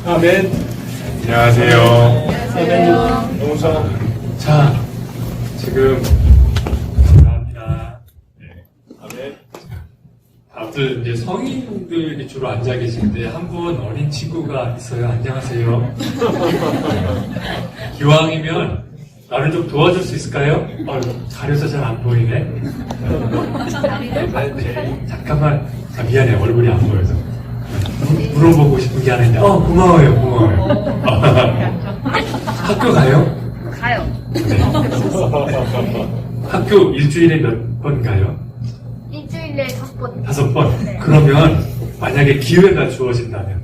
아멘. 안녕하세요. 안녕하세요. 농사. 자, 지금 감사합니다. 네. 아멘. 다들 이제 성인들이 주로 앉아 계신데 한 분 어린 친구가 있어요. 안녕하세요. 기왕이면 나를 좀 도와줄 수 있을까요? 가려서 잘 안 보이네. 네, 잠깐만. 미안해. 얼굴이 안 보여서. 물어보고 싶은 게 하나 있는데, 고마워요. 학교 가요? 가요. 네. 학교 일주일에 몇 번 가요? 일주일에 5번. 5번? 네. 그러면 만약에 기회가 주어진다면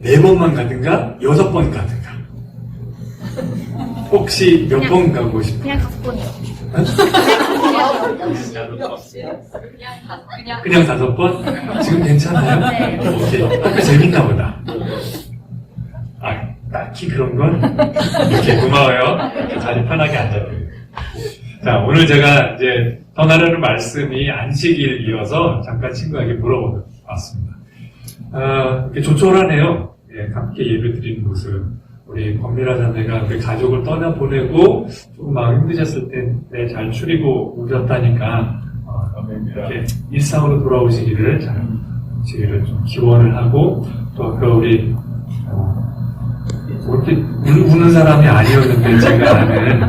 4번만 가든가 6번 가든가 혹시 몇 번 가고 싶어요? 그냥 5번이요. 그냥 5번? 지금 괜찮아요? 네. 오케이. 학교 재밌나 보다. 딱히 그런 건? 이렇게 고마워요. 이렇게 자리 편하게 앉아요. 자, 오늘 제가 이제 전하려는 말씀이 안식일이어서 잠깐 친구에게 물어보고 왔습니다. 이렇게 조촐하네요. 예, 함께 예배 드리는 모습. 우리 권미라 자매가 우리 가족을 떠나보내고 조금 마음 힘드셨을 때 잘 추리고 오셨다니까 이렇게 일상으로 돌아오시기를 잘 오시기를 좀 기원을 하고 또 그 우리 그렇게 우는 사람이 아니었는데 제가 아는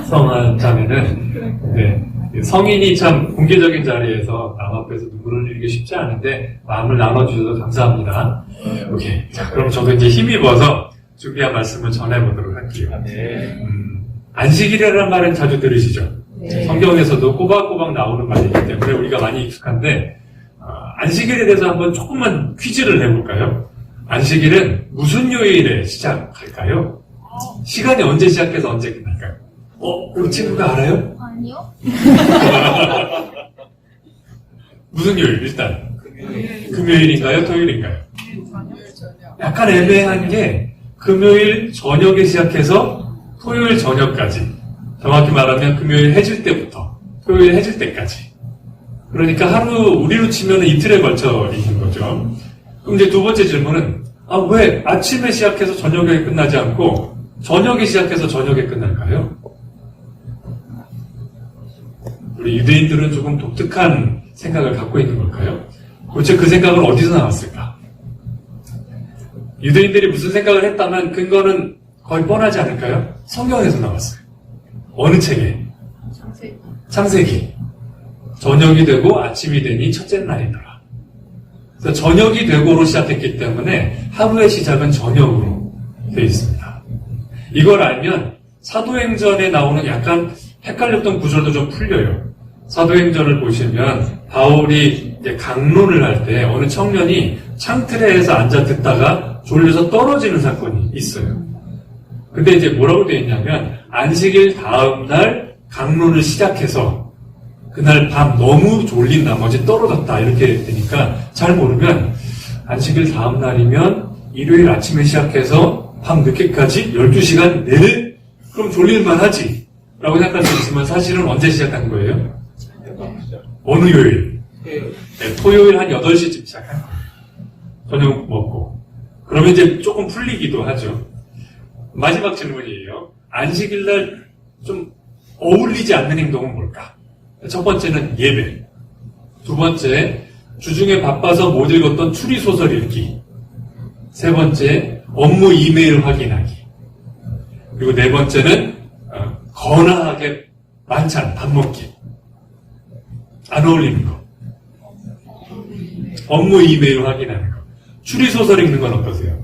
성한 자매는 네, 성인이 참 공개적인 자리에서 남 앞에서 눈물을 흘리기 쉽지 않은데 마음을 나눠주셔서 감사합니다. 오케이. 자, 그럼 저도 이제 힘입어서 준비한 말씀을 전해보도록 할게요. 안식일이라는 말은 자주 들으시죠? 네. 성경에서도 꼬박꼬박 나오는 말이기 때문에 우리가 많이 익숙한데 안식일에 대해서 한번 조금만 퀴즈를 해볼까요? 안식일은 무슨 요일에 시작할까요? 시간이 언제 시작해서 언제 끝날까요? 우리 친구가 알아요? 아니요. 무슨 요일 일단? 금요일인가요? 토요일인가요? 약간 애매한 게 금요일 저녁에 시작해서 토요일 저녁까지, 정확히 말하면 금요일 해질 때부터 토요일 해질 때까지. 그러니까 하루 우리로 치면 이틀에 걸쳐 있는 거죠. 그럼 이제 두 번째 질문은 왜 아침에 시작해서 저녁에 끝나지 않고 저녁에 시작해서 저녁에 끝날까요? 우리 유대인들은 조금 독특한 생각을 갖고 있는 걸까요? 도대체 그 생각은 어디서 나왔을까? 유대인들이 무슨 생각을 했다면 근거는 거의 뻔하지 않을까요? 성경에서 나왔어요. 어느 책에? 창세기. 저녁이 되고 아침이 되니 첫째 날이더라. 그래서 저녁이 되고로 시작했기 때문에 하루의 시작은 저녁으로 되어 있습니다. 이걸 알면 사도행전에 나오는 약간 헷갈렸던 구절도 좀 풀려요. 사도행전을 보시면 바울이 이제 강론을 할 때 어느 청년이 창틀에서 앉아 듣다가 졸려서 떨어지는 사건이 있어요. 근데 이제 뭐라고 되어 있냐면 안식일 다음 날 강론을 시작해서 그날 밤 너무 졸린 나머지 떨어졌다 이렇게 되니까 잘 모르면 안식일 다음 날이면 일요일 아침에 시작해서 밤 늦게까지 12시간 내내 그럼 졸릴만 하지 라고 생각할 수 있지만 사실은 언제 시작한 거예요? 어느 요일? 네, 토요일 한 8시쯤 시작한 거예요. 저녁 먹고 그러면 이제 조금 풀리기도 하죠. 마지막 질문이에요. 안식일날 좀 어울리지 않는 행동은 뭘까? 첫 번째는 예배. 두 번째, 주중에 바빠서 못 읽었던 추리소설 읽기. 세 번째, 업무 이메일 확인하기. 그리고 네 번째는 거나하게 만찬, 밥 먹기. 안 어울리는 거. 업무 이메일 확인하는 거. 추리소설 읽는 건 어떠세요?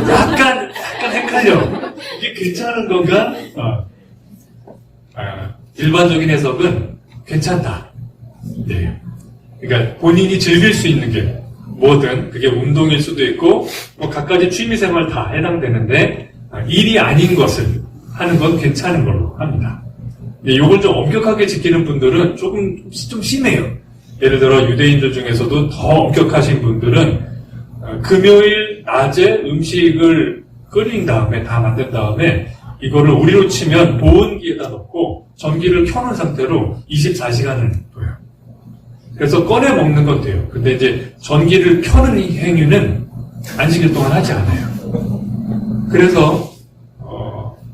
약간 헷갈려. 이게 괜찮은 건가? 일반적인 해석은 괜찮다. 네. 그러니까 본인이 즐길 수 있는 게 뭐든 그게 운동일 수도 있고 뭐 갖가지 취미생활 다 해당되는데 일이 아닌 것을 하는 건 괜찮은 걸로 합니다. 이걸 좀 엄격하게 지키는 분들은 조금 좀 심해요. 예를 들어 유대인들 중에서도 더 엄격하신 분들은 금요일 낮에 음식을 끓인 다음에 다 만든 다음에 이거를 우리로 치면 보온기에다 넣고 전기를 켜놓은 상태로 24시간을 둬요. 그래서 꺼내 먹는 건 돼요. 근데 이제 전기를 켜는 행위는 안식일 동안 하지 않아요. 그래서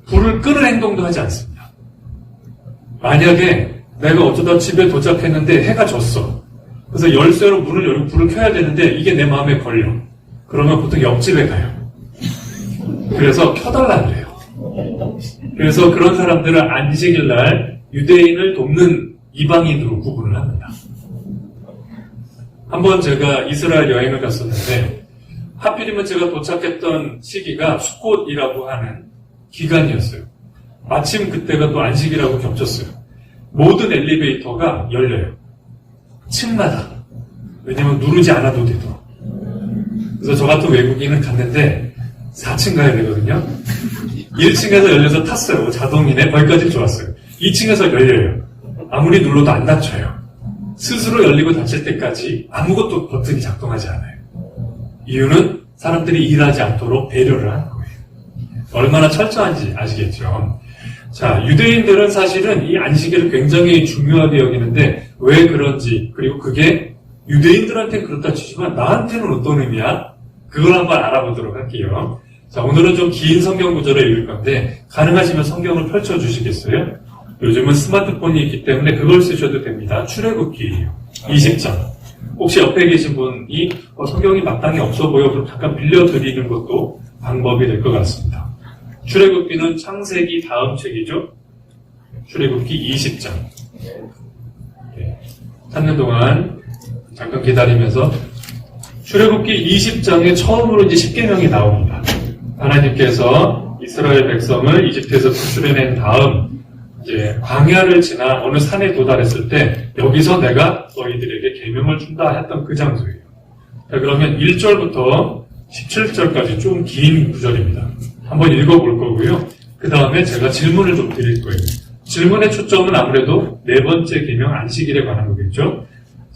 불을 끄는 행동도 하지 않습니다. 만약에 내가 어쩌다 집에 도착했는데 해가 졌어. 그래서 열쇠로 문을 열고 불을 켜야 되는데 이게 내 마음에 걸려. 그러면 보통 옆집에 가요. 그래서 켜달라 그래요. 그래서 그런 사람들은 안식일 날 유대인을 돕는 이방인으로 구분을 합니다. 한번 제가 이스라엘 여행을 갔었는데 하필이면 제가 도착했던 시기가 수콧이라고 하는 기간이었어요. 마침 그때가 또 안식이라고 겹쳤어요. 모든 엘리베이터가 열려요. 층마다. 왜냐면 누르지 않아도 되도록. 그래서 저 같은 외국인은 갔는데 4층 가야 되거든요. 1층에서 열려서 탔어요. 자동이네. 거기까지 좋았어요. 2층에서 열려요. 아무리 눌러도 안 닫혀요. 스스로 열리고 닫힐 때까지 아무것도 버튼이 작동하지 않아요. 이유는 사람들이 일하지 않도록 배려를 하는 거예요. 얼마나 철저한지 아시겠죠? 자, 유대인들은 사실은 이 안식일을 굉장히 중요하게 여기는데 왜 그런지, 그리고 그게 유대인들한테는 그렇다 치지만 나한테는 어떤 의미야? 그걸 한번 알아보도록 할게요. 자, 오늘은 좀 긴 성경 구절을 읽을 건데 가능하시면 성경을 펼쳐주시겠어요? 요즘은 스마트폰이 있기 때문에 그걸 쓰셔도 됩니다. 출애굽기 20장. 혹시 옆에 계신 분이 성경이 마땅히 없어 보여 그럼 잠깐 빌려드리는 것도 방법이 될 것 같습니다. 출애굽기는 창세기 다음 책이죠. 출애굽기 20장. 찾는 동안 잠깐 기다리면서 출애굽기 20장에 처음으로 이제 십계명이 나옵니다. 하나님께서 이스라엘 백성을 이집트에서 구출해낸 다음 이제 광야를 지나 어느 산에 도달했을 때 여기서 내가 너희들에게 계명을 준다 했던 그 장소예요. 자, 그러면 1절부터 17절까지 좀 긴 구절입니다. 한번 읽어볼 거고요. 그 다음에 제가 질문을 좀 드릴 거예요. 질문의 초점은 아무래도 네 번째 계명 안식일에 관한 거겠죠.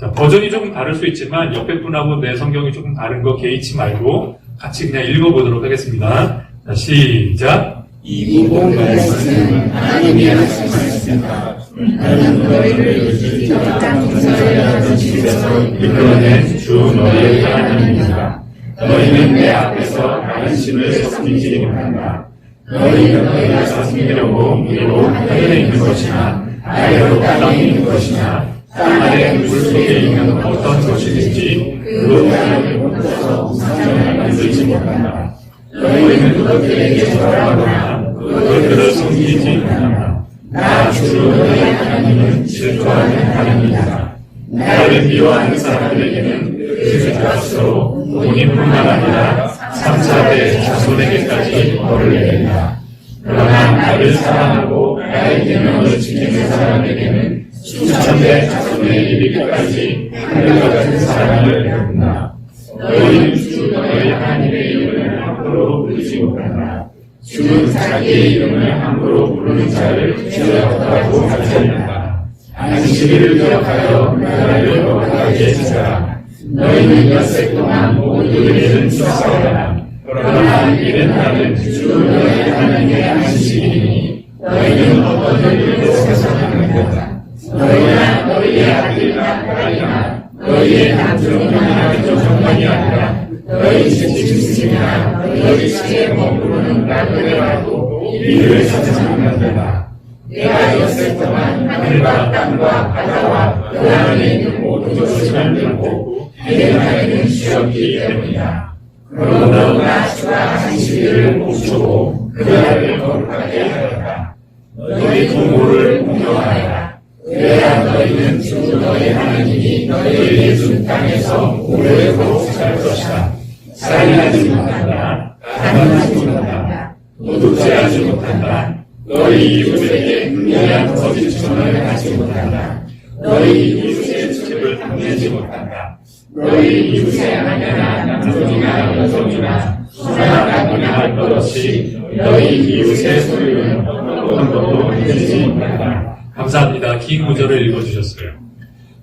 자, 버전이 조금 다를 수 있지만 옆에 분하고 내 성경이 조금 다른 거 개의치 말고 같이 그냥 읽어보도록 하겠습니다. 자, 시작. 이 모든 말씀은 하나님이 하셨습니다. 나는 너희를 이집트 땅에서 하던 집에서 이끌어낸 주 너희의 하나님이다. 너희는 내 앞에서 다른 신을 섬기지 못한다. 너희는 너희가 섬기려고 위로 하늘에 있는 것이나 아래로 땅에 있는 것이나 땅 아래 물속에 있는 어떤 것이든지 그 땅을 옮겨서 우상을 만들지 못한다. 너희는 그것들에게 절하거나 그것들을 섬기지 못한다. 나 주 너희의 하나님은 질투하는 하나님이다. 나를 미워하는 사람들에게는 그 값으로 본인뿐만 아니라 3, 4대 자손에게까지 벌을 내린다. 그러나 나를 사랑하고 나의 계명을 지키는 사람에게는 수천 대 자손에 이르기까지 하늘과 같은 사랑을 베푼다. 너희는 주 너희 하나님의 이름을 함부로 부르지 못한다. 주는 자기의 이름을 함부로 부르는 자를 죄없다고 하지 않는다. 안식일을 기억하여 나라를 거룩하게 지켜라. 너희는 엿새 동안 모든 일은 축사하라. 그러나 이른 날은 주 너희 하나님의 안식일이니 너희는 어떤 일도 생각하는 거다. 너희나 너희의 아들이나 딸이나 너희의 남종이나 남종이 아니라 너희 집집이나 너희 집에 머무르는 나그네라도 이를 찾아서는 된다. 내가 엿새 동안 하늘과 땅과 바다와 그 안에 있는 모든 것을 만들고 이른 날에는 쉬었기 때문이다. 그러나 주가 안식일을 멈추고 그날을 거룩하게 하였다. 너희 부모를 공경하여라. 그래야 너희는 주 너희 하나님이 너희에게 준 땅에서 오래도록 살 것이다. 살인하지 못한다. 가늠하지 못한다. 도둑질하지 못한다. 너희 이웃에게 불리한 거짓 증언을 하지 못한다. 너희 이웃의 집을 탐내지 못한다. 너희 이웃의 아내나 남종이나 여종이나 소나 나귀나 할 것 없이 너희 이웃의 소유는 어떤 것도 만들지 못한다. 감사합니다. 긴 구절을 읽어주셨어요.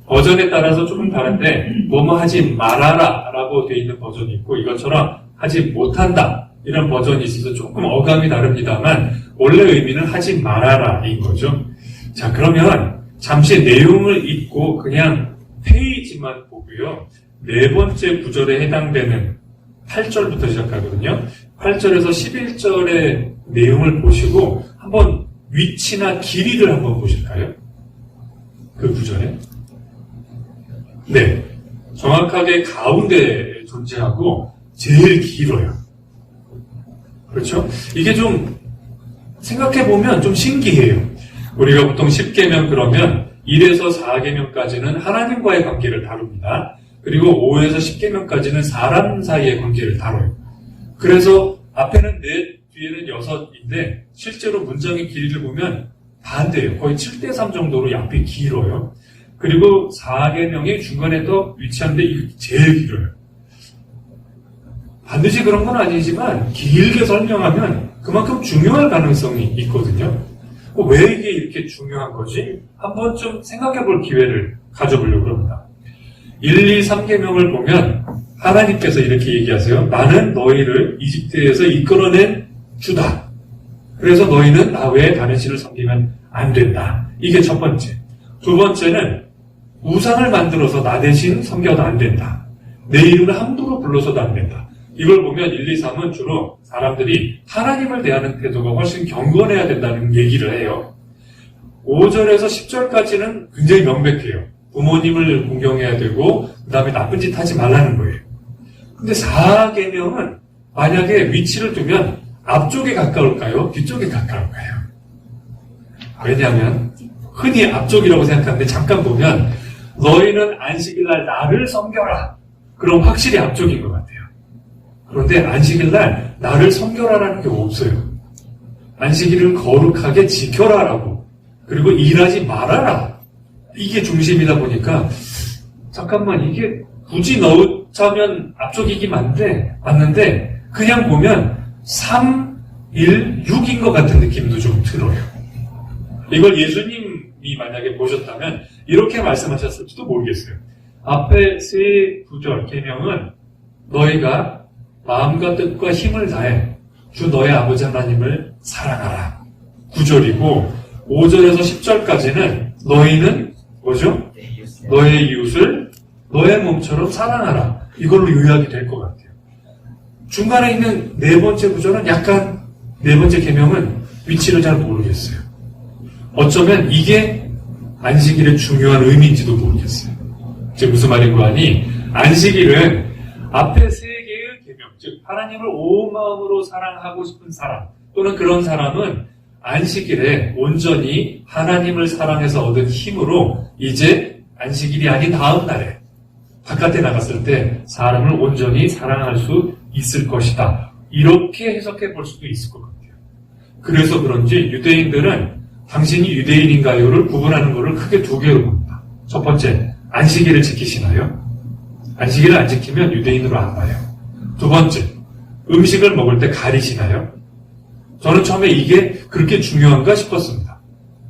버전에 따라서 조금 다른데 뭐뭐 하지 말아라 라고 되어 있는 버전이 있고 이것처럼 하지 못한다 이런 버전이 있어서 조금 어감이 다릅니다만 원래 의미는 하지 말아라 인 거죠. 자, 그러면 잠시 내용을 잊고 그냥 페이지만 보고요. 네 번째 구절에 해당되는 8절부터 시작하거든요. 8절에서 11절의 내용을 보시고 한번 위치나 길이를 한번 보실까요? 그 구절에. 네. 정확하게 가운데에 존재하고 제일 길어요. 그렇죠? 이게 좀 생각해보면 좀 신기해요. 우리가 보통 10계명 그러면 1에서 4계명까지는 하나님과의 관계를 다룹니다. 그리고 5에서 10계명까지는 사람 사이의 관계를 다뤄요. 그래서 앞에는 4, 뒤에는 6인데 실제로 문장의 길이를 보면 반대예요. 거의 7대3 정도로 앞이 길어요. 그리고 4계명이 중간에 더 위치한데 이게 제일 길어요. 반드시 그런 건 아니지만 길게 설명하면 그만큼 중요할 가능성이 있거든요. 왜 이게 이렇게 중요한 거지? 한번 좀 생각해 볼 기회를 가져보려고 합니다. 1, 2, 3계명을 보면 하나님께서 이렇게 얘기하세요. 나는 너희를 이집트에서 이끌어낸 주다. 그래서 너희는 나 외에 다른 신을 섬기면 안 된다. 이게 첫 번째. 두 번째는 우상을 만들어서 나 대신 섬겨도 안 된다. 내 이름을 함부로 불러서도 안 된다. 이걸 보면 1, 2, 3은 주로 사람들이 하나님을 대하는 태도가 훨씬 경건해야 된다는 얘기를 해요. 5절에서 10절까지는 굉장히 명백해요. 부모님을 공경해야 되고 그 다음에 나쁜 짓 하지 말라는 거예요. 근데 4계명은 만약에 위치를 두면 앞쪽에 가까울까요? 뒤쪽에 가까울까요? 왜냐하면 흔히 앞쪽이라고 생각하는데 잠깐 보면 너희는 안식일날 나를 섬겨라. 그럼 확실히 앞쪽인 것 같아요. 그런데 안식일날 나를 섬겨라라는 게 없어요. 안식일을 거룩하게 지켜라라고. 그리고 일하지 말아라. 이게 중심이다 보니까 잠깐만 이게 굳이 넣자면 앞쪽이긴 맞는데 그냥 보면 3, 1, 6인 것 같은 느낌도 좀 들어요. 이걸 예수님이 만약에 보셨다면 이렇게 말씀하셨을지도 모르겠어요. 앞에 세 구절 계명은 너희가 마음과 뜻과 힘을 다해 주 너의 아버지 하나님을 사랑하라. 9절이고 5절에서 10절까지는 너희는 뭐죠? 너의 이웃을 너의 몸처럼 사랑하라. 이걸로 요약이 될 것 같아요. 중간에 있는 네 번째 구절은 약간 네 번째 계명은 위치를 잘 모르겠어요. 어쩌면 이게 안식일의 중요한 의미인지도 모르겠어요. 제 무슨 말인고 하니 안식일은 앞에 세 개의 계명, 즉 하나님을 온 마음으로 사랑하고 싶은 사람 또는 그런 사람은 안식일에 온전히 하나님을 사랑해서 얻은 힘으로 이제 안식일이 아닌 다음 날에 바깥에 나갔을 때 사람을 온전히 사랑할 수 있을 것이다. 이렇게 해석해 볼 수도 있을 것 같아요. 그래서 그런지 유대인들은 당신이 유대인인가요를 구분하는 것을 크게 두 개로 봅니다. 첫 번째, 안식일을 지키시나요? 안식일을 안 지키면 유대인으로 안 봐요. 두 번째, 음식을 먹을 때 가리시나요? 저는 처음에 이게 그렇게 중요한가 싶었습니다.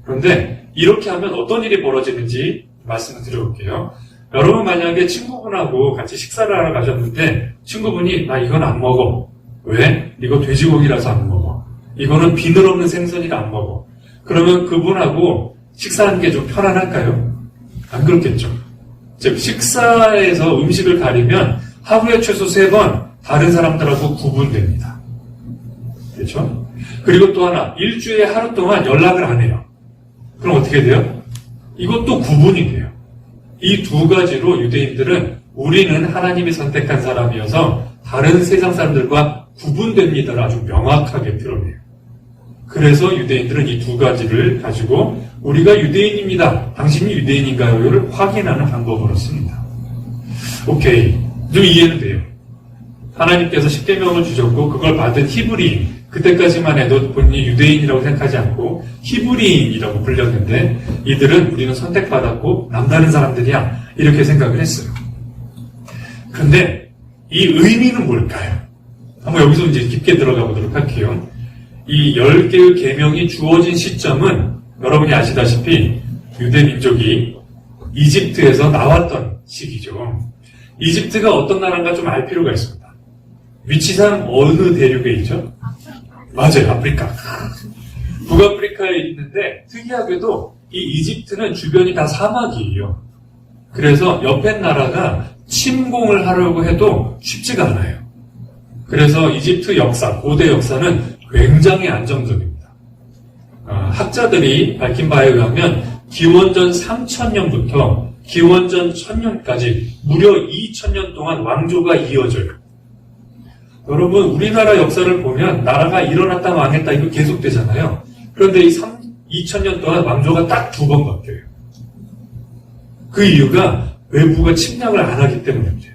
그런데 이렇게 하면 어떤 일이 벌어지는지 말씀을 드려볼게요. 여러분 만약에 친구분하고 같이 식사를 하러 가셨는데 친구분이 나 이건 안 먹어. 왜? 이거 돼지고기라서 안 먹어. 이거는 비늘 없는 생선이라 안 먹어. 그러면 그분하고 식사하는 게 좀 편안할까요? 안 그렇겠죠. 즉 식사에서 음식을 가리면 하루에 최소 3번 다른 사람들하고 구분됩니다. 그렇죠? 그리고 또 하나, 일주일에 하루 동안 연락을 안 해요. 그럼 어떻게 돼요? 이것도 구분이 돼요. 이 두 가지로 유대인들은 우리는 하나님이 선택한 사람이어서 다른 세상 사람들과 구분됩니다를 아주 명확하게 드러내요. 그래서 유대인들은 이 두 가지를 가지고 우리가 유대인입니다. 당신이 유대인인가요?를 확인하는 방법으로 씁니다. 오케이. 좀 이해는 돼요. 하나님께서 십계명을 주셨고 그걸 받은 히브리인, 그때까지만 해도 본인이 유대인이라고 생각하지 않고 히브리인이라고 불렸는데 이들은 우리는 선택받았고 남다른 사람들이야 이렇게 생각을 했어요. 그런데 이 의미는 뭘까요? 한번 여기서 이제 깊게 들어가 보도록 할게요. 이 10개의 계명이 주어진 시점은 여러분이 아시다시피 유대 민족이 이집트에서 나왔던 시기죠. 이집트가 어떤 나라인가 좀 알 필요가 있습니다. 위치상 어느 대륙에 있죠? 맞아요. 아프리카. 북아프리카에 있는데 특이하게도 이 이집트는 주변이 다 사막이에요. 그래서 옆에 나라가 침공을 하려고 해도 쉽지가 않아요. 그래서 이집트 역사, 고대 역사는 굉장히 안정적입니다. 학자들이 밝힌 바에 의하면 기원전 3000년부터 기원전 1000년까지 무려 2000년 동안 왕조가 이어져요. 여러분, 우리나라 역사를 보면 나라가 일어났다 망했다 이거 계속되잖아요. 그런데 이 2000년 동안 왕조가 딱 2번 바뀌어요. 그 이유가 외부가 침략을 안 하기 때문입니다.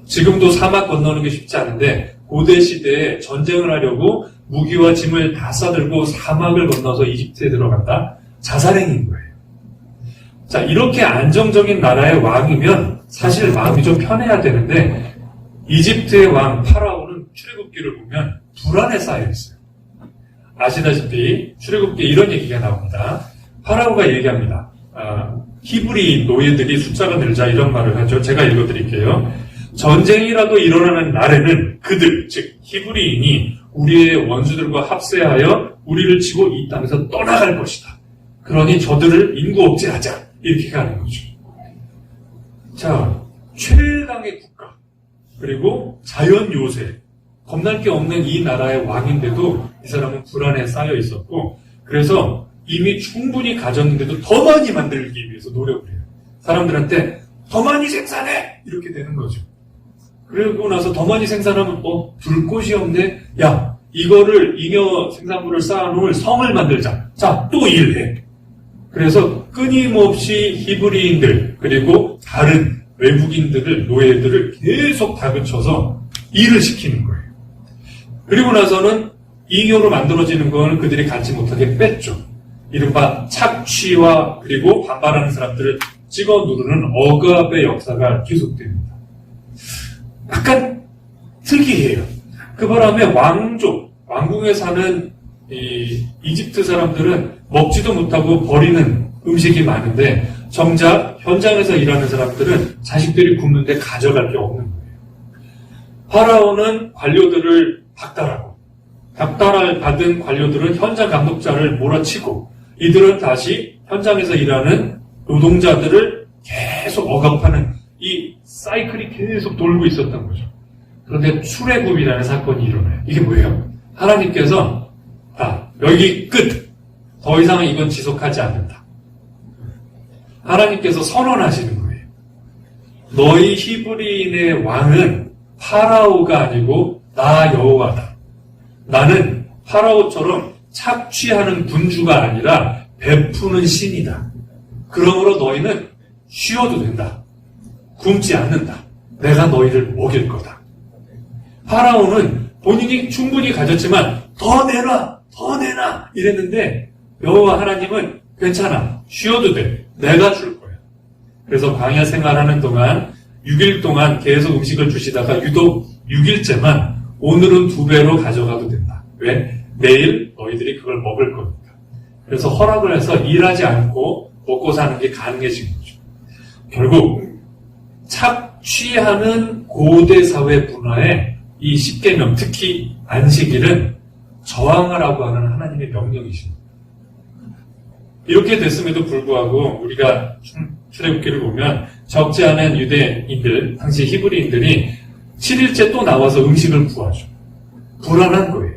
지금도 사막 건너는 게 쉽지 않은데 고대 시대에 전쟁을 하려고 무기와 짐을 다 싸들고 사막을 건너서 이집트에 들어간다? 자살행위인 거예요. 자, 이렇게 안정적인 나라의 왕이면 사실 마음이 좀 편해야 되는데 이집트의 왕 파라오는 출애굽기를 보면 불안에 쌓여 있어요. 아시다시피 출애굽기에 이런 얘기가 나옵니다. 파라오가 얘기합니다. 히브리 노예들이 숫자가 늘자 이런 말을 하죠. 제가 읽어드릴게요. 전쟁이라도 일어나는 날에는 그들, 즉 히브리인이 우리의 원수들과 합세하여 우리를 치고 이 땅에서 떠나갈 것이다. 그러니 저들을 인구 억제하자. 이렇게 가는 거죠. 자, 최강의 국가, 그리고 자연 요새, 겁날 게 없는 이 나라의 왕인데도 이 사람은 불안에 쌓여 있었고, 그래서 이미 충분히 가졌는데도 더 많이 만들기 위해서 노력을 해요. 사람들한테 더 많이 생산해! 이렇게 되는 거죠. 그러고 나서 더 많이 생산하면 둘 곳이 없네? 야, 이거를 잉여 생산물을 쌓아놓을 성을 만들자. 자, 또 일해. 그래서 끊임없이 히브리인들 그리고 다른 외국인들을 노예들을 계속 다그쳐서 일을 시키는 거예요. 그리고 나서는 잉여로 만들어지는 거는 그들이 갖지 못하게 뺐죠. 이른바 착취와 그리고 반발하는 사람들을 찍어 누르는 억압의 역사가 계속됩니다. 약간 특이해요. 그 바람에 왕궁에 사는 이집트 사람들은 먹지도 못하고 버리는 음식이 많은데 정작 현장에서 일하는 사람들은 자식들이 굶는데 가져갈 게 없는 거예요. 파라오는 관료들을 박탈하고 박탈을 받은 관료들은 현장 감독자를 몰아치고 이들은 다시 현장에서 일하는 노동자들을 계속 억압하는 이 사이클이 계속 돌고 있었던 거죠. 그런데 출애굽이라는 사건이 일어나요. 이게 뭐예요? 하나님께서 여기 끝! 더 이상은 이건 지속하지 않는다. 하나님께서 선언하시는 거예요. 너희 히브리인의 왕은 파라오가 아니고 나 여호와다. 나는 파라오처럼 착취하는 군주가 아니라 베푸는 신이다. 그러므로 너희는 쉬어도 된다. 굶지 않는다. 내가 너희를 먹일 거다. 파라오는 본인이 충분히 가졌지만 더 내놔 이랬는데 여호와 하나님은 괜찮아. 쉬어도 돼. 내가 줄 거야. 그래서 광야 생활하는 동안 6일 동안 계속 음식을 주시다가 유독 6일째만 오늘은 2배로 가져가도 된다. 왜? 내일 너희들이 그걸 먹을 거니까. 그래서 허락을 해서 일하지 않고 먹고 사는 게 가능해진 거죠. 결국 착취하는 고대 사회 문화에 이 십계명, 특히 안식일은 저항하라고 하는 하나님의 명령이십니다. 이렇게 됐음에도 불구하고 우리가 출애굽기를 보면 적지 않은 유대인들, 당시 히브리인들이 7일째 또 나와서 음식을 구하죠. 불안한 거예요.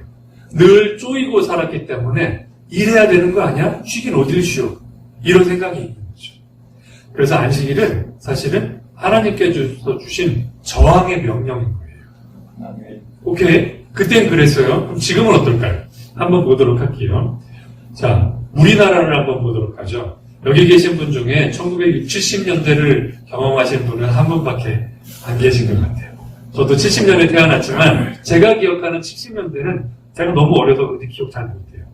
늘 쪼이고 살았기 때문에 일해야 되는 거 아니야? 쉬긴 어딜 쉬어? 이런 생각이 있는 거죠. 그래서 안식일은 사실은 하나님께서 주신 저항의 명령인 거예요. 오케이. 그땐 그랬어요. 그럼 지금은 어떨까요? 한번 보도록 할게요. 자, 우리나라를 한번 보도록 하죠. 여기 계신 분 중에 1970년대를 경험하신 분은 한 분밖에 안 계신 것 같아요. 저도 70년에 태어났지만 제가 기억하는 70년대는 제가 너무 어려서 그런지 기억 잘 못해요.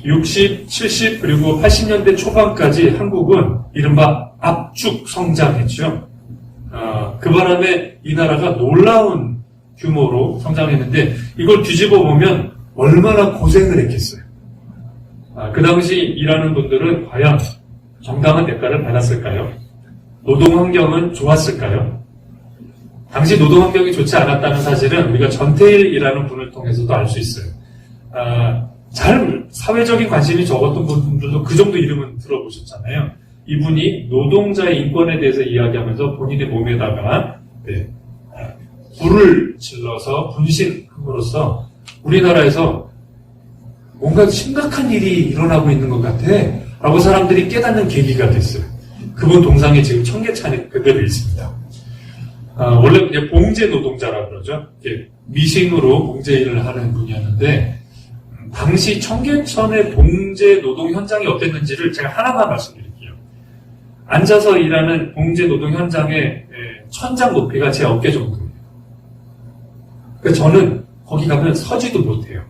60, 70 그리고 80년대 초반까지 한국은 이른바 압축 성장했죠. 그 바람에 이 나라가 놀라운 규모로 성장했는데 이걸 뒤집어 보면 얼마나 고생을 했겠어요. 그 당시 일하는 분들은 과연 정당한 대가를 받았을까요? 노동 환경은 좋았을까요? 당시 노동 환경이 좋지 않았다는 사실은 우리가 전태일이라는 분을 통해서도 알 수 있어요. 잘 사회적인 관심이 적었던 분들도 그 정도 이름은 들어보셨잖아요. 이분이 노동자의 인권에 대해서 이야기하면서 본인의 몸에다가 불을 질러서 분신함으로써 우리나라에서 뭔가 심각한 일이 일어나고 있는 것 같아 라고 사람들이 깨닫는 계기가 됐어요. 그분 동상에 지금 청계천에 그대로 있습니다. 원래 이제 봉제 노동자라고 그러죠. 미싱으로 봉제 일을 하는 분이었는데 당시 청계천의 봉제 노동 현장이 어땠는지를 제가 하나만 말씀드릴게요. 앉아서 일하는 봉제 노동 현장의 천장 높이가 제 어깨 정도예요. 그러니까 저는 거기 가면 서지도 못해요.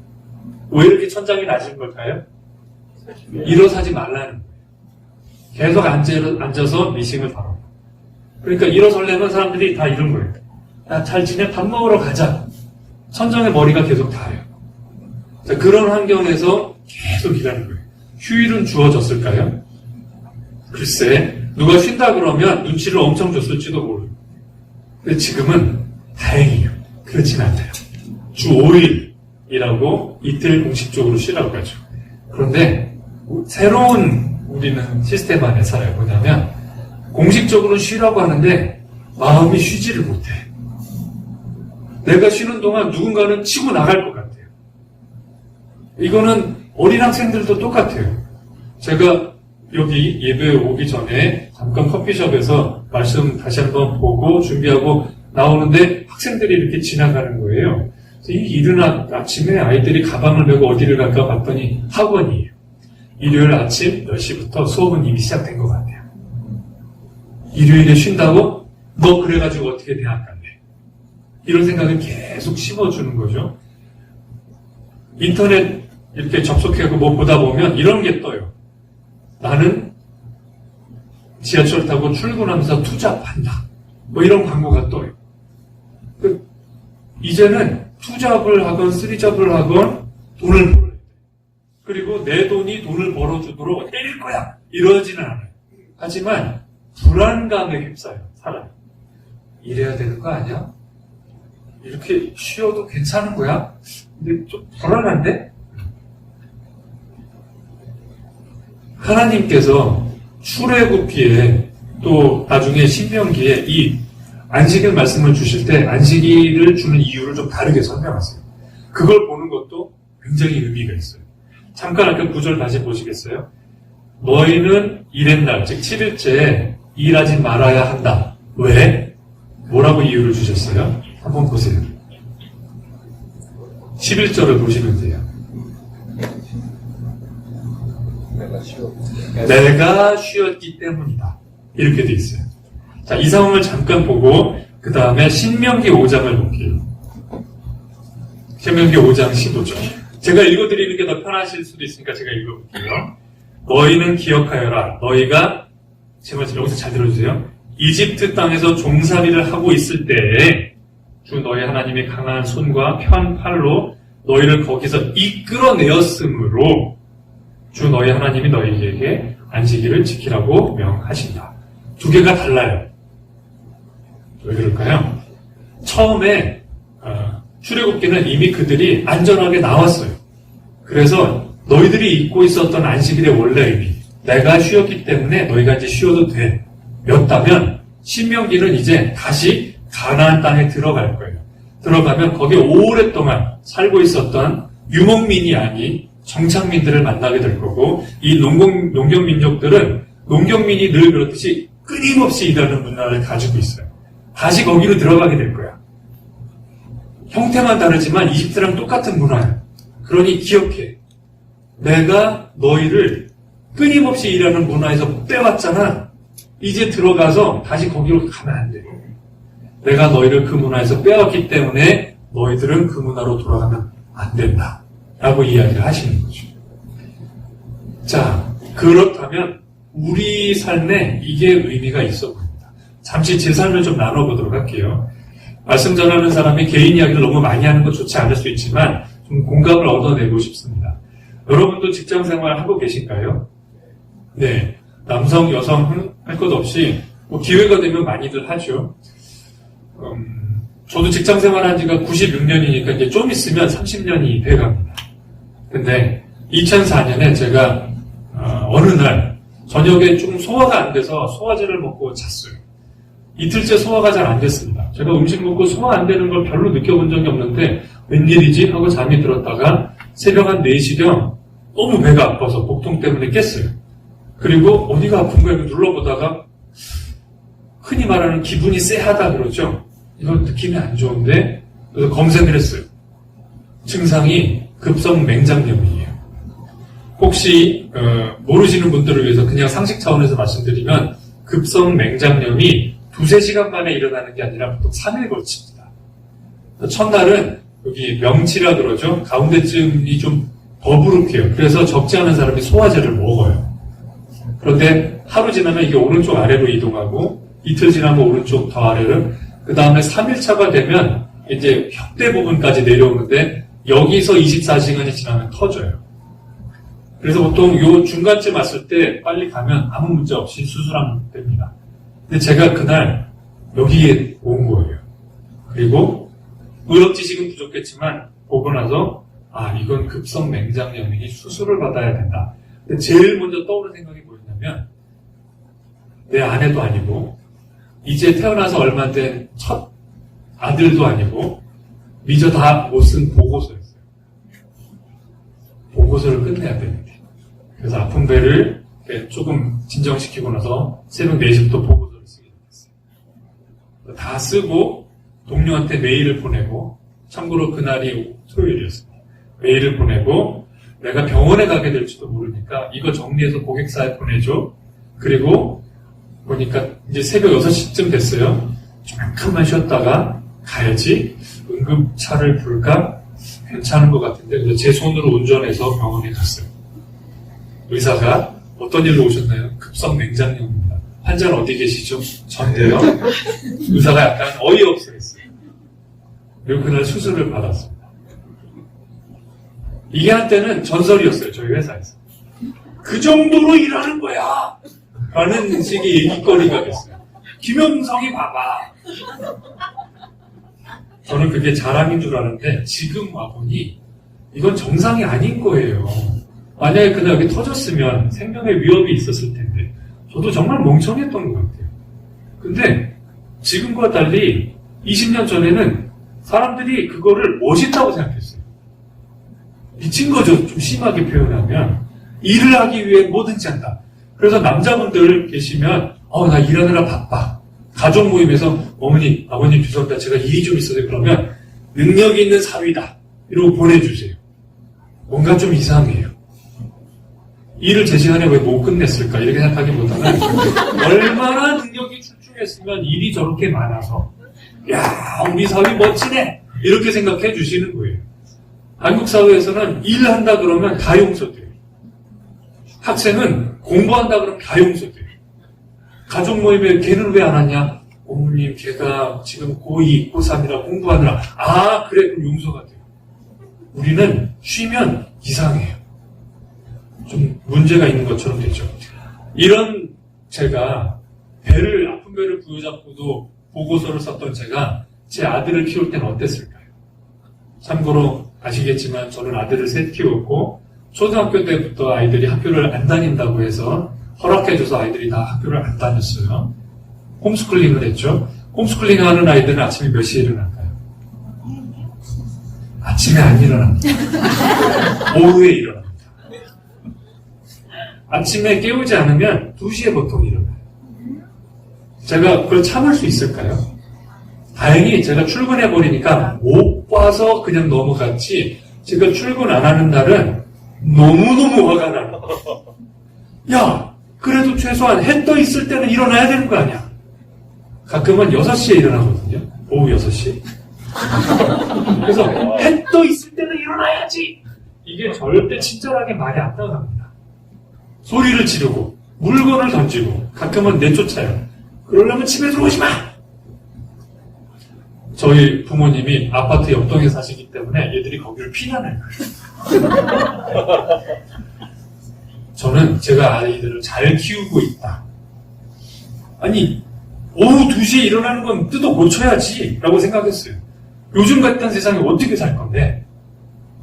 왜 이렇게 천장이 낮은 걸까요? 일어서지 말라는 거예요. 계속 앉아서 미싱을 다뤄. 그러니까 일어서려면 사람들이 다 이런 거예요. 야, 잘 지내? 밥 먹으러 가자. 천장에 머리가 계속 닿아요. 자, 그런 환경에서 계속 일하는 거예요. 휴일은 주어졌을까요? 글쎄, 누가 쉰다 그러면 눈치를 엄청 줬을지도 모르고. 근데 지금은 다행이에요. 그렇진 않아요. 주 5일이라고 이틀 공식적으로 쉬라고 하죠. 그런데 새로운 우리는 시스템 안에 살아요. 뭐냐면 공식적으로 쉬라고 하는데 마음이 쉬지를 못해. 내가 쉬는 동안 누군가는 치고 나갈 것 같아요. 이거는 어린 학생들도 똑같아요. 제가 여기 예배 오기 전에 잠깐 커피숍에서 말씀 다시 한번 보고 준비하고 나오는데 학생들이 이렇게 지나가는 거예요. 이 이른 아침에 아이들이 가방을 메고 어디를 갈까 봤더니 학원이에요. 일요일 아침 10시부터 수업은 이미 시작된 것 같아요. 일요일에 쉰다고? 너 그래가지고 어떻게 대학 갈래? 이런 생각을 계속 심어주는 거죠. 인터넷 이렇게 접속해서 뭐 보다 보면 이런 게 떠요. 나는 지하철 타고 출근하면서 투잡한다. 뭐 이런 광고가 떠요. 이제는 투잡을 하건 쓰리잡을 하건 돈을 벌어야 돼. 그리고 내 돈이 돈을 벌어주도록 때릴 거야. 이러지는 않아요. 하지만 불안감에 휩싸여 사람이. 이래야 되는 거 아니야? 이렇게 쉬어도 괜찮은 거야? 근데 좀 불안한데? 하나님께서 출애굽기에 또 나중에 신명기에 이 안식일 말씀을 주실 때 안식일을 주는 이유를 좀 다르게 설명하세요. 그걸 보는 것도 굉장히 의미가 있어요. 잠깐 아까 9절 다시 보시겠어요? 너희는 일했날, 즉 7일째에 일하지 말아야 한다. 왜? 뭐라고 이유를 주셨어요? 한번 보세요. 11절을 보시면 돼요. 내가 쉬었기 때문이다. 이렇게 돼 있어요. 자, 이 상황을 잠깐 보고 그 다음에 신명기 5장을 볼게요. 신명기 5장 15절. 제가 읽어드리는 게 더 편하실 수도 있으니까 제가 읽어볼게요. 너희는 기억하여라. 너희가 제발 여기서 잘 들어주세요. 이집트 땅에서 종살이를 하고 있을 때에 주 너희 하나님의 강한 손과 편 팔로 너희를 거기서 이끌어내었으므로 주 너희 하나님이 너희에게 안식일을 지키라고 명하신다. 두 개가 달라요. 왜 그럴까요? 처음에 출애굽기는 이미 그들이 안전하게 나왔어요. 그래서 너희들이 잊고 있었던 안식일의 원래 의미, 내가 쉬었기 때문에 너희가 이제 쉬어도 돼 였다면 신명기는 이제 다시 가나안 땅에 들어갈 거예요. 들어가면 거기에 오랫동안 살고 있었던 유목민이 아닌 정착민들을 만나게 될 거고, 이 농경민족들은 농경민이 늘 그렇듯이 끊임없이 일하는 문화를 가지고 있어요. 다시 거기로 들어가게 될 거야. 형태만 다르지만 이집트랑 똑같은 문화예요. 그러니 기억해. 내가 너희를 끊임없이 일하는 문화에서 빼왔잖아. 이제 들어가서 다시 거기로 가면 안 돼. 내가 너희를 그 문화에서 빼왔기 때문에 너희들은 그 문화로 돌아가면 안 된다. 라고 이야기를 하시는 거죠. 자, 그렇다면 우리 삶에 이게 의미가 있어 보입니다. 잠시 제 삶을 좀 나눠보도록 할게요. 말씀 전하는 사람이 개인 이야기를 너무 많이 하는 건 좋지 않을 수 있지만 좀 공감을 얻어내고 싶습니다. 여러분도 직장 생활 하고 계신가요? 네. 남성, 여성 할 것 없이 뭐 기회가 되면 많이들 하죠. 저도 직장 생활한 지가 96년이니까 이제 좀 있으면 30년이 돼갑니다. 근데 2004년에 제가 어느 날 저녁에 좀 소화가 안 돼서 소화제를 먹고 잤어요. 이틀째 소화가 잘 안 됐습니다. 제가 음식 먹고 소화 안 되는 걸 별로 느껴본 적이 없는데 웬일이지? 하고 잠이 들었다가 새벽 한 4시경 너무 배가 아파서 복통 때문에 깼어요. 그리고 어디가 아픈 거야? 눌러보다가 흔히 말하는 기분이 쎄하다 그러죠? 이건 느낌이 안 좋은데 그래서 검색을 했어요. 증상이 급성 맹장염이에요. 혹시 모르시는 분들을 위해서 그냥 상식 차원에서 말씀드리면 급성 맹장염이 2-3시간 만에 일어나는 게 아니라 보통 3일 걸칩니다. 첫날은 여기 명치라 그러죠. 가운데쯤이 좀 더부룩해요. 그래서 적지 않은 사람이 소화제를 먹어요. 그런데 하루 지나면 이게 오른쪽 아래로 이동하고 이틀 지나면 오른쪽 더 아래로 그 다음에 3일차가 되면 이제 혁대 부분까지 내려오는데 여기서 24시간이 지나면 터져요. 그래서 보통 요 중간쯤 왔을 때 빨리 가면 아무 문제 없이 수술하면 됩니다. 근데 제가 그날 여기에 온 거예요. 그리고 의학 지식은 부족했지만 보고 나서 이건 급성 맹장염이니 수술을 받아야 된다. 근데 제일 먼저 떠오르는 생각이 뭐였냐면 내 아내도 아니고 이제 태어나서 얼마 된 첫 아들도 아니고 미처 다 못 쓴 보고서였어요. 보고서를 끝내야 되는데 그래서 아픈 배를 조금 진정시키고 나서 새벽 4시부터 보고서를 쓰게 됐어요. 다 쓰고 동료한테 메일을 보내고 참고로 그날이 토요일이었습니다. 메일을 보내고 내가 병원에 가게 될지도 모르니까 이거 정리해서 고객사에 보내줘. 그리고 보니까 이제 새벽 6시쯤 됐어요. 조금만 쉬었다가 가야지. 응급차를 부를까? 괜찮은 것 같은데 그래서 제 손으로 운전해서 병원에 갔어요. 의사가 어떤 일로 오셨나요? 급성 맹장염입니다. 환자는 어디 계시죠? 전데요. 의사가 약간 어이없어 했어요. 그리고 그날 수술을 받았습니다. 이게 한때는 전설이었어요. 저희 회사에서. 그 정도로 일하는 거야! 라는 식의 얘기거리가 됐어요. 김영성이 봐봐. 저는 그게 자랑인 줄 아는데 지금 와보니 이건 정상이 아닌 거예요. 만약에 그날 여기 터졌으면 생명의 위협이 있었을 텐데 저도 정말 멍청했던 것 같아요. 근데 지금과 달리 20년 전에는 사람들이 그거를 멋있다고 생각했어요. 미친 거죠. 좀 심하게 표현하면. 일을 하기 위해 뭐든지 한다. 그래서 남자분들 계시면 나 일하느라 바빠. 가족 모임에서 어머니, 아버님 죄송합니다. 제가 일이 좀 있어요. 그러면 능력이 있는 사위다. 이러고 보내주세요. 뭔가 좀 이상해요. 일을 제 시간에 왜 못 끝냈을까? 이렇게 생각하기보다는 얼마나 능력이 출중했으면 일이 저렇게 많아서 야 우리 사위 멋지네. 이렇게 생각해 주시는 거예요. 한국 사회에서는 일한다 그러면 다 용서돼요. 학생은 공부한다 그러면 다 용서돼요. 가족 모임에 걔는 왜 안 왔냐? 어머님 걔가 지금 고2, 고3이라 공부하느라 그래 그럼 용서가 돼요. 우리는 쉬면 이상해요. 좀 문제가 있는 것처럼 되죠. 이런 제가 아픈 배를 부여잡고도 보고서를 썼던 제가 제 아들을 키울 때는 어땠을까요? 참고로 아시겠지만 저는 아들을 셋 키웠고 초등학교 때부터 아이들이 학교를 안 다닌다고 해서 허락해줘서 아이들이 다 학교를 안 다녔어요. 홈스쿨링을 했죠. 홈스쿨링 하는 아이들은 아침에 몇 시에 일어날까요? 아침에 안 일어납니다. 오후에 일어납니다. 아침에 깨우지 않으면 2시에 보통 일어나요. 제가 그걸 참을 수 있을까요? 다행히 제가 출근해버리니까 못 봐서 그냥 넘어갔지 제가 출근 안 하는 날은 너무너무 화가 나요. 야, 그래도 최소한 해 떠 있을 때는 일어나야 되는 거 아니야? 가끔은 6시에 일어나거든요. 오후 6시. 그래서 해 떠 있을 때는 일어나야지! 이게 절대 친절하게 말이 안 나갑니다. 소리를 지르고 물건을 던지고 가끔은 내쫓아요. 그러려면 집에 들어오지 마! 저희 부모님이 아파트 옆동에 사시기 때문에 얘들이 거기를 피난해요. 저는 제가 아이들을 잘 키우고 있다. 아니 오후 2시에 일어나는 건 뜯어 고쳐야지 라고 생각했어요. 요즘 같은 세상에 어떻게 살 건데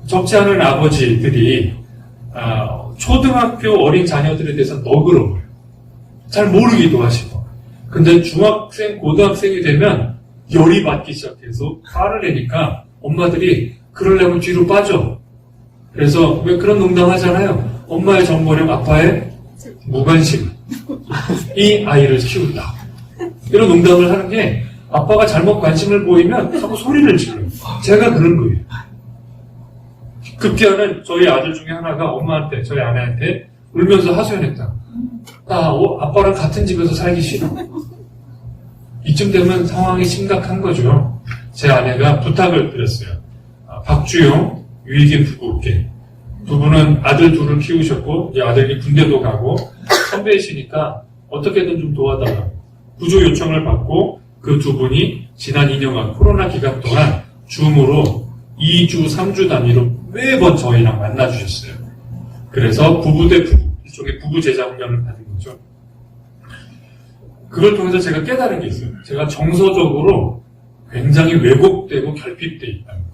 적지 않은 아버지들이 초등학교 어린 자녀들에 대해서 너그러워요. 잘 모르기도 하시고. 근데 중학생, 고등학생이 되면 열이 받기 시작해서 화를 내니까 엄마들이 그러려면 뒤로 빠져. 그래서 왜 그런 농담 하잖아요. 엄마의 정보력, 아빠의 무관심. 이 아이를 키운다. 이런 농담을 하는 게 아빠가 잘못 관심을 보이면 하고 소리를 질러요. 제가 그런 거예요. 급기야는 저희 아들 중에 하나가 엄마한테, 저희 아내한테 울면서 하소연했다. 나 아빠랑 같은 집에서 살기 싫어. 이쯤 되면 상황이 심각한 거죠. 제 아내가 부탁을 드렸어요. 박주영, 유익인 부부께. 두 분은 아들 둘을 키우셨고, 이제 아들이 군대도 가고, 선배이시니까 어떻게든 좀 도와달라고. 구조 요청을 받고, 그 두 분이 지난 2년간 코로나 기간 동안 줌으로 2주, 3주 단위로 매번 저희랑 만나주셨어요. 그래서 부부 대 부부, 일종의 부부 제자 훈련을 받은 거죠. 그걸 통해서 제가 깨달은 게 있어요. 제가 정서적으로 굉장히 왜곡되고 결핍되어 있다는 거.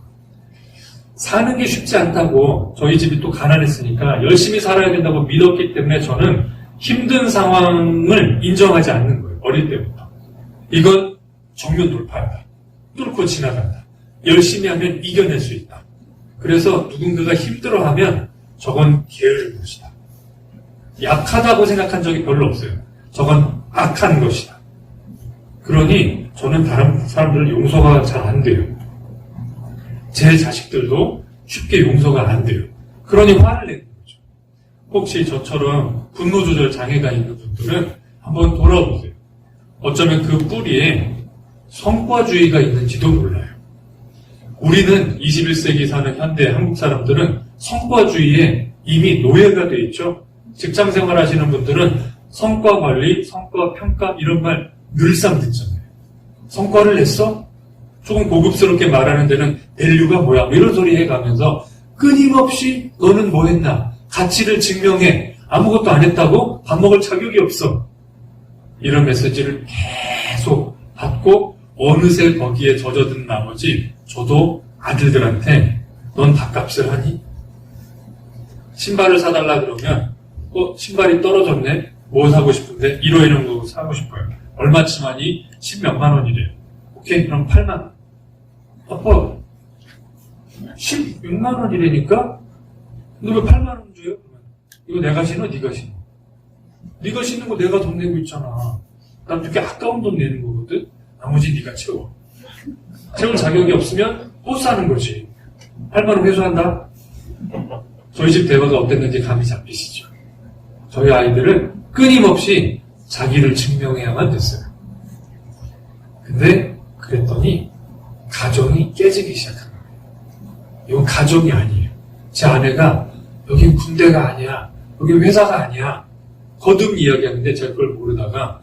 사는 게 쉽지 않다고, 저희 집이 또 가난했으니까 열심히 살아야 된다고 믿었기 때문에 저는 힘든 상황을 인정하지 않는 거예요. 어릴 때부터. 이건 정면 돌파한다. 뚫고 지나간다. 열심히 하면 이겨낼 수 있다. 그래서 누군가가 힘들어하면 저건 게으른 것이다. 약하다고 생각한 적이 별로 없어요. 저건 악한 것이다. 그러니 저는 다른 사람들을 용서가 잘 안 돼요. 제 자식들도 쉽게 용서가 안 돼요. 그러니 화를 내는 거죠. 혹시 저처럼 분노 조절 장애가 있는 분들은 한번 돌아보세요. 어쩌면 그 뿌리에 성과주의가 있는지도 몰라요. 우리는 21세기 사는 현대 한국 사람들은 성과주의에 이미 노예가 돼 있죠. 직장 생활 하시는 분들은 성과 관리, 성과 평가 이런 말 늘상 듣잖아요. 성과를 냈어? 조금 고급스럽게 말하는 데는 밸류가 뭐야? 뭐 이런 소리 해가면서 끊임없이 너는 뭐 했나? 가치를 증명해. 아무것도 안 했다고? 밥 먹을 자격이 없어. 이런 메시지를 계속 받고 어느새 거기에 젖어든 나머지 저도 아들들한테 넌 밥값을 하니? 신발을 사달라 그러면 신발이 떨어졌네? 뭐 사고 싶은데? 이러이런 거 사고 싶어요. 얼마쯤 하니? 10몇만 원이래요. 오케이, 그럼 8만 원. 아빠, 16만 원이래니까? 너 왜 8만 원 줘요? 이거 내가 신어? 네가 신어? 네가 신는 거 내가 돈 내고 있잖아. 난 되게 아까운 돈 내는 거거든? 나머지 네가 채워. 채울 자격이 없으면 못 사는 거지. 8만 원 회수한다? 저희 집 대화가 어땠는지 감이 잡히시죠? 저희 아이들은 끊임없이 자기를 증명해야만 됐어요. 근데 그랬더니 가정이 깨지기 시작한 거예요. 이건 가정이 아니에요. 제 아내가 여긴 군대가 아니야. 여긴 회사가 아니야. 거듭 이야기하는데 제가 그걸 모르다가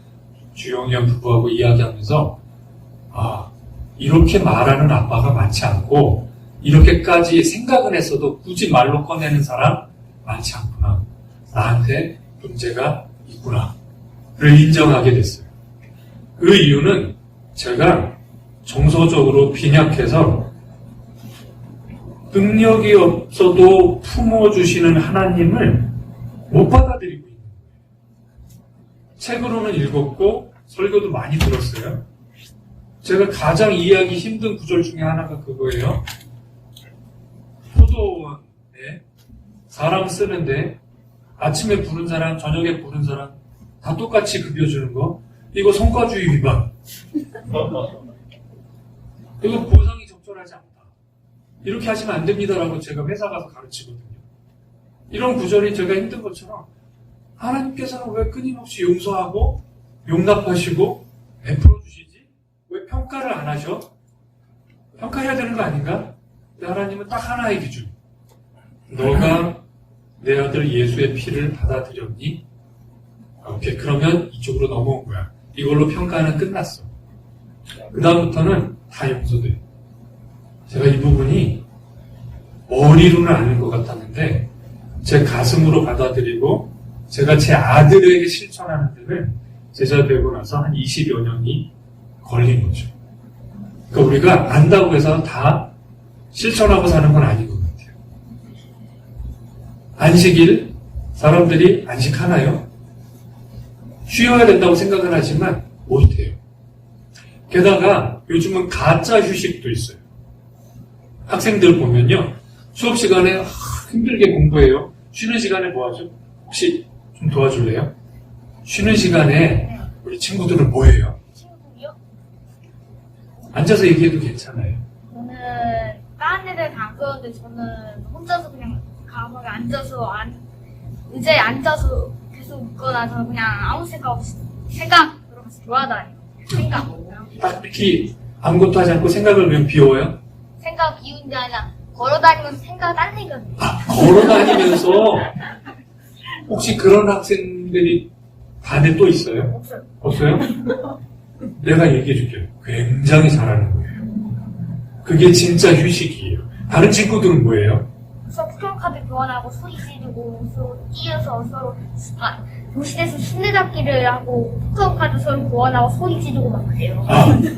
주영이 형 부부하고 이야기하면서 이렇게 말하는 아빠가 많지 않고 이렇게까지 생각은 했어도 굳이 말로 꺼내는 사람 많지 않구나. 나한테 문제가 있구나. 를 인정하게 됐어요. 그 이유는 제가 정서적으로 빈약해서 능력이 없어도 품어주시는 하나님을 못 받아들이고 있는 거예요. 책으로는 읽었고 설교도 많이 들었어요. 제가 가장 이해하기 힘든 구절 중에 하나가 그거예요. 포도원에 사람 쓰는데 아침에 부른 사람, 저녁에 부른 사람 다 똑같이 급여주는 거, 이거 성과주의 위반. 이거 보상이 적절하지 않다. 이렇게 하시면 안 됩니다라고 제가 회사 가서 가르치거든요. 이런 구절이 제가 힘든 것처럼 하나님께서는 왜 끊임없이 용서하고 용납하시고 베풀어 주시지? 왜 평가를 안 하셔? 평가해야 되는 거 아닌가? 근데 하나님은 딱 하나의 기준. 너가 내 아들 예수의 피를 받아들였니? 오케이, 그러면 이쪽으로 넘어온 거야. 이걸로 평가는 끝났어. 그 다음부터는 다 용서돼. 제가 이 부분이 머리로는 아는 것 같았는데 제 가슴으로 받아들이고 제가 제 아들에게 실천하는 데를 제자 되고 나서 한 20여 년이 걸린 거죠. 그러니까 우리가 안다고 해서 다 실천하고 사는 건 아닌 것 같아요. 안식일 사람들이 안식하나요? 쉬어야 된다고 생각은 하지만 못해요. 게다가 요즘은 가짜 휴식도 있어요. 학생들 보면요. 수업 시간에 힘들게 공부해요. 쉬는 시간에 뭐 하죠? 혹시 좀 도와줄래요? 쉬는 시간에 우리 친구들은 뭐 해요? 친구요? 앉아서 얘기해도 괜찮아요. 저는 다른 애들 다 안 그러는데 저는 혼자서 그냥 가만히 앉아서 의자에 앉아서 계속 웃거나 저는 그냥 아무 생각 없이 생각으로 같이 돌아다녀요. 생각. 딱히 아무것도 하지 않고 생각을 그냥 비워요? 생각 비운 게 아니라 걸어다니면서 생각 딴 생각이에요. 걸어다니면서 혹시 그런 학생들이 반에 또 있어요? 없어요. 없어요? 내가 얘기해 줄게요. 굉장히 잘하는 거예요. 그게 진짜 휴식이에요. 다른 친구들은 뭐예요? 수업 포켓몬카드 교환하고 소리 지르고 서로 뛰어서 서로 교실에서 술래잡기를 하고 포켓몬카드 서로 교환하고 소리 지르고 막 그래요.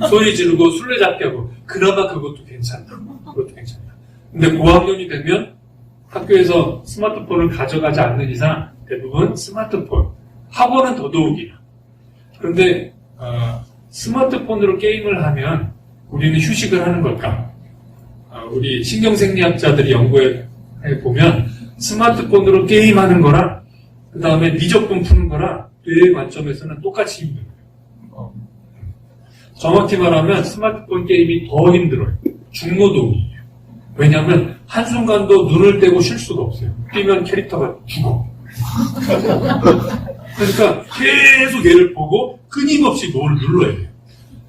소리 지르고 술래잡기 하고 그나마 그것도 괜찮다. 그것도 괜찮다. 근데 고학년이 되면 학교에서 스마트폰을 가져가지 않는 이상 대부분 스마트폰, 학원은 더더욱이나. 그런데 스마트폰으로 게임을 하면 우리는 휴식을 하는 걸까? 우리 신경생리학자들이 연구해 보면 스마트폰으로 게임하는 거랑 그 다음에 미적분 푸는 거랑 뇌의 관점에서는 똑같이 힘들어요. 정확히 말하면 스마트폰 게임이 더 힘들어요. 중노동이에요. 왜냐하면 한순간도 눈을 떼고 쉴 수가 없어요. 뛰면 캐릭터가 죽어. 그러니까 계속 얘를 보고 끊임없이 뭘 눌러야 돼요.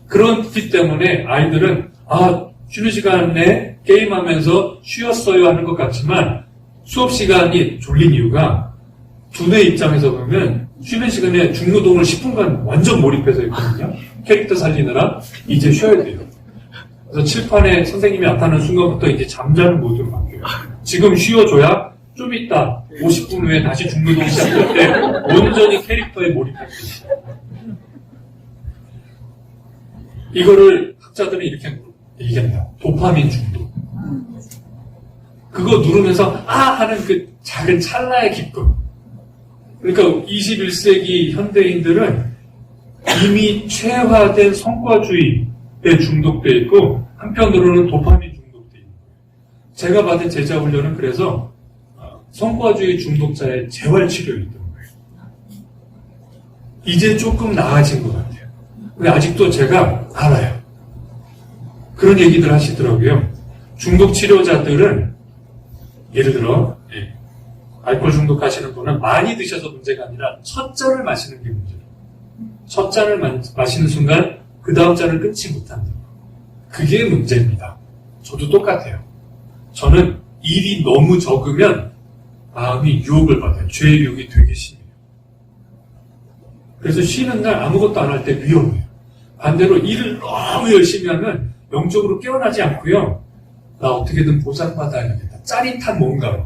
그렇기 때문에 아이들은 쉬는 시간에 게임하면서 쉬었어요 하는 것 같지만 수업 시간이 졸린 이유가 두뇌 입장에서 보면 쉬는 시간에 중노동을 10분간 완전 몰입해서 있거든요. 캐릭터 살리느라 이제 쉬어야 돼요. 그래서 칠판에 선생님이 나타나는 순간부터 이제 잠자는 모드로 바뀌어요. 지금 쉬어줘야 좀 있다 50분 후에 다시 중노동 시작할 때 온전히 캐릭터에 몰입할 수 있어요. 이거를 학자들은 이렇게 얘기합니다. 도파민 중독. 그거 누르면서 하는 그 작은 찰나의 기쁨. 그러니까 21세기 현대인들은 이미 최화된 성과주의에 중독돼 있고 한편으로는 도파민 중독돼 있는 거예요. 제가 받은 제자 훈련은 그래서 성과주의 중독자의 재활치료였던 거예요. 이제 조금 나아진 것 같아요. 근데 아직도 제가 알아요. 그런 얘기들 하시더라고요. 중독 치료자들은 예를 들어 알코올 중독하시는 분은 많이 드셔서 문제가 아니라 첫 잔을 마시는 게 문제예요. 첫 잔을 마시는 순간 그 다음 잔을 끊지 못한다. 그게 문제입니다. 저도 똑같아요. 저는 일이 너무 적으면 마음이 유혹을 받아요. 죄의 유혹이 되게 심해요. 그래서 쉬는 날 아무것도 안 할 때 위험해요. 반대로 일을 너무 열심히 하면 영적으로 깨어나지 않고요. 나 어떻게든 보상받아야겠다. 짜릿한 뭔가로.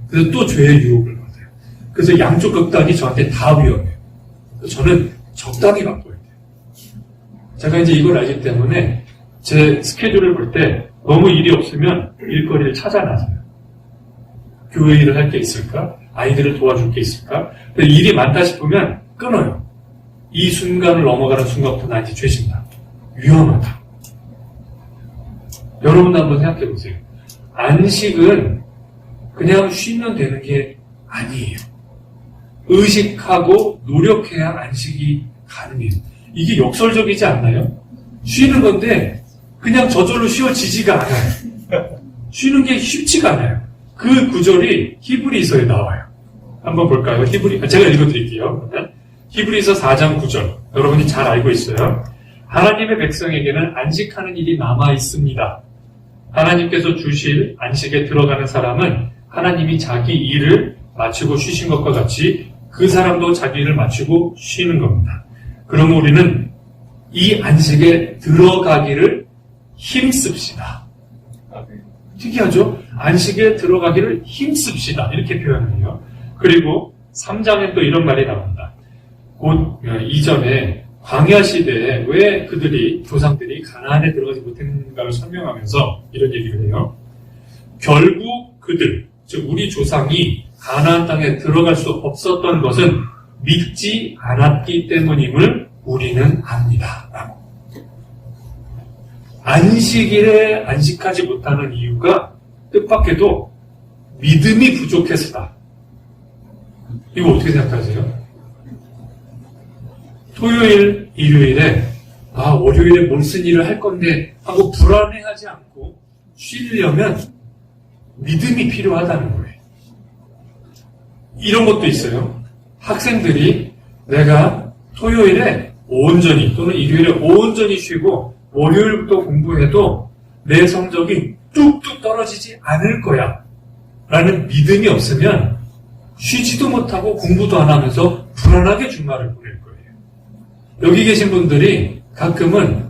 그래서 또 죄의 유혹을 받아요. 그래서 양쪽 극단이 저한테 다 위험해요. 그래서 저는 적당히 바꿔야 돼요. 제가 이제 이걸 알기 때문에 제 스케줄을 볼 때 너무 일이 없으면 일거리를 찾아나서요. 교회 일을 할 게 있을까? 아이들을 도와줄 게 있을까? 근데 일이 많다 싶으면 끊어요. 이 순간을 넘어가는 순간부터 나 이제 죄진다. 위험하다. 여러분도 한번 생각해 보세요. 안식은 그냥 쉬면 되는 게 아니에요. 의식하고 노력해야 안식이 가능해요. 이게 역설적이지 않나요? 쉬는 건데 그냥 저절로 쉬워지지가 않아요. 쉬는 게 쉽지가 않아요. 그 구절이 히브리서에 나와요. 한번 볼까요? 제가 읽어드릴게요. 히브리서 4장 9절. 여러분이 잘 알고 있어요. 하나님의 백성에게는 안식하는 일이 남아 있습니다. 하나님께서 주실 안식에 들어가는 사람은 하나님이 자기 일을 마치고 쉬신 것과 같이 그 사람도 자기 일을 마치고 쉬는 겁니다. 그럼 우리는 이 안식에 들어가기를 힘씁시다. 특이하죠? 안식에 들어가기를 힘씁시다. 이렇게 표현해요. 그리고 3장엔 또 이런 말이 나옵니다. 곧 이전에 광야 시대에 왜 그들이 조상들이 가나안에 들어가지 못했는가를 설명하면서 이런 얘기를 해요. 결국 그들, 즉 우리 조상이 가나안 땅에 들어갈 수 없었던 것은 믿지 않았기 때문임을 우리는 압니다. 라고. 안식일에 안식하지 못하는 이유가 뜻밖에도 믿음이 부족해서다. 이거 어떻게 생각하세요? 토요일, 일요일에 월요일에 무슨 일을 할 건데 하고 불안해하지 않고 쉬려면 믿음이 필요하다는 거예요. 이런 것도 있어요. 학생들이 내가 토요일에 온전히 또는 일요일에 온전히 쉬고 월요일부터 공부해도 내 성적이 뚝뚝 떨어지지 않을 거야 라는 믿음이 없으면 쉬지도 못하고 공부도 안 하면서 불안하게 주말을 보낼 거예요. 여기 계신 분들이 가끔은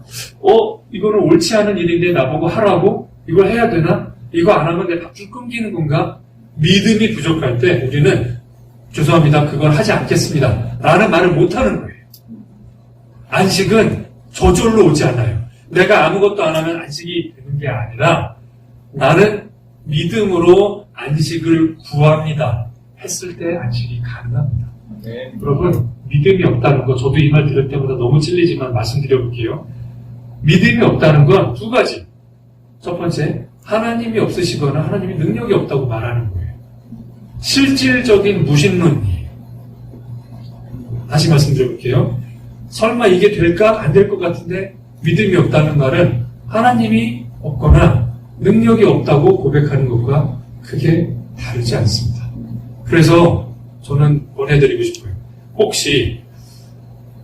이거는 옳지 않은 일인데 나보고 하라고? 이걸 해야 되나? 이거 안 하면 내 밥줄 끊기는 건가? 믿음이 부족할 때 우리는 죄송합니다. 그걸 하지 않겠습니다. 라는 말을 못하는 거예요. 안식은 저절로 오지 않아요. 내가 아무것도 안 하면 안식이 되는 게 아니라 나는 믿음으로 안식을 구합니다. 했을 때 안식이 가능합니다. 네. 여러분, 믿음이 없다는 거, 저도 이 말 들을 때마다 너무 찔리지만 말씀드려볼게요. 믿음이 없다는 건 두 가지. 첫 번째, 하나님이 없으시거나 하나님이 능력이 없다고 말하는 거예요. 실질적인 무신론이에요. 다시 말씀드려볼게요. 설마 이게 될까? 안 될 것 같은데 믿음이 없다는 말은 하나님이 없거나 능력이 없다고 고백하는 것과 크게 다르지 않습니다. 그래서 저는 권해드리고 싶어요. 혹시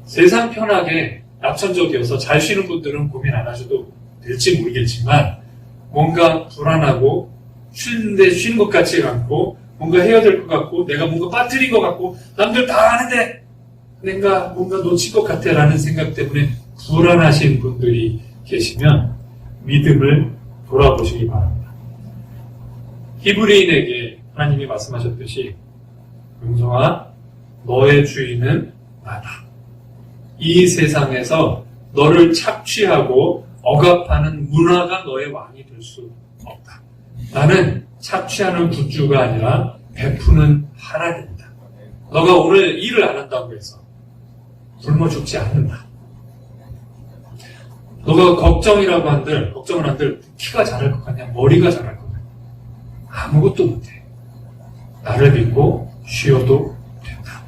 세상 편하게 낙천적이어서 잘 쉬는 분들은 고민 안 하셔도 될지 모르겠지만 뭔가 불안하고 쉬는데 쉬는 것 같지가 않고 뭔가 해야 될 것 같고 내가 뭔가 빠뜨린 것 같고 남들 다 하는데 내가 뭔가 놓칠 것 같아 라는 생각 때문에 불안하신 분들이 계시면 믿음을 돌아보시기 바랍니다. 히브리인에게 하나님이 말씀하셨듯이 용성아 너의 주인은 나다. 이 세상에서 너를 착취하고 억압하는 문화가 너의 왕이 될 수 없다. 나는 착취하는 굿주가 아니라 베푸는 하나님이다. 너가 오늘 일을 안 한다고 해서 굶어 죽지 않는다. 너가 걱정이라고 걱정을 한들 키가 자랄 것 같냐? 머리가 자랄 것 같냐? 아무것도 못해. 나를 믿고 쉬어도 된다.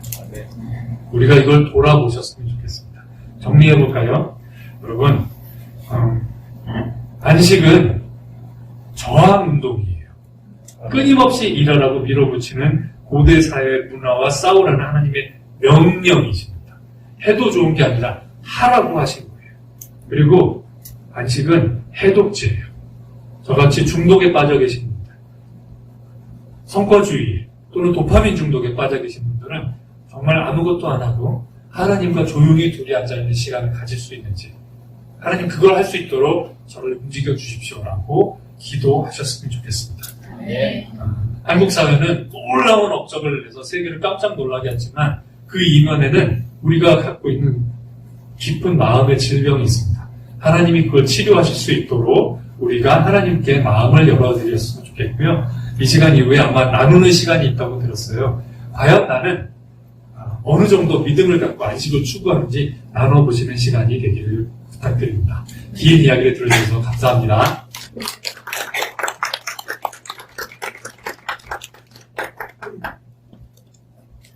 우리가 이걸 돌아보셨으면 좋겠습니다. 정리해볼까요? 여러분, 안식은 저항 운동이에요. 끊임없이 일하라고 밀어붙이는 고대 사회의 문화와 싸우라는 하나님의 명령이십니다. 해도 좋은 게 아니라 하라고 하신 거예요. 그리고 안식은 해독제예요. 저같이 중독에 빠져 계신 분들, 성과주의 또는 도파민 중독에 빠져 계신 분들은 정말 아무것도 안 하고 하나님과 조용히 둘이 앉아있는 시간을 가질 수 있는지 하나님 그걸 할 수 있도록 저를 움직여 주십시오라고 기도하셨으면 좋겠습니다. 네. 한국 사회는 놀라운 업적을 내서 세계를 깜짝 놀라게 하지만 그 이면에는 우리가 갖고 있는 깊은 마음의 질병이 있습니다. 하나님이 그걸 치료하실 수 있도록 우리가 하나님께 마음을 열어드렸으면 좋겠고요. 이 시간 이후에 아마 나누는 시간이 있다고 들었어요. 과연 나는 어느 정도 믿음을 갖고 안식을 추구하는지 나눠보시는 시간이 되기를 부탁드립니다. 긴 이야기를 들어주셔서 감사합니다.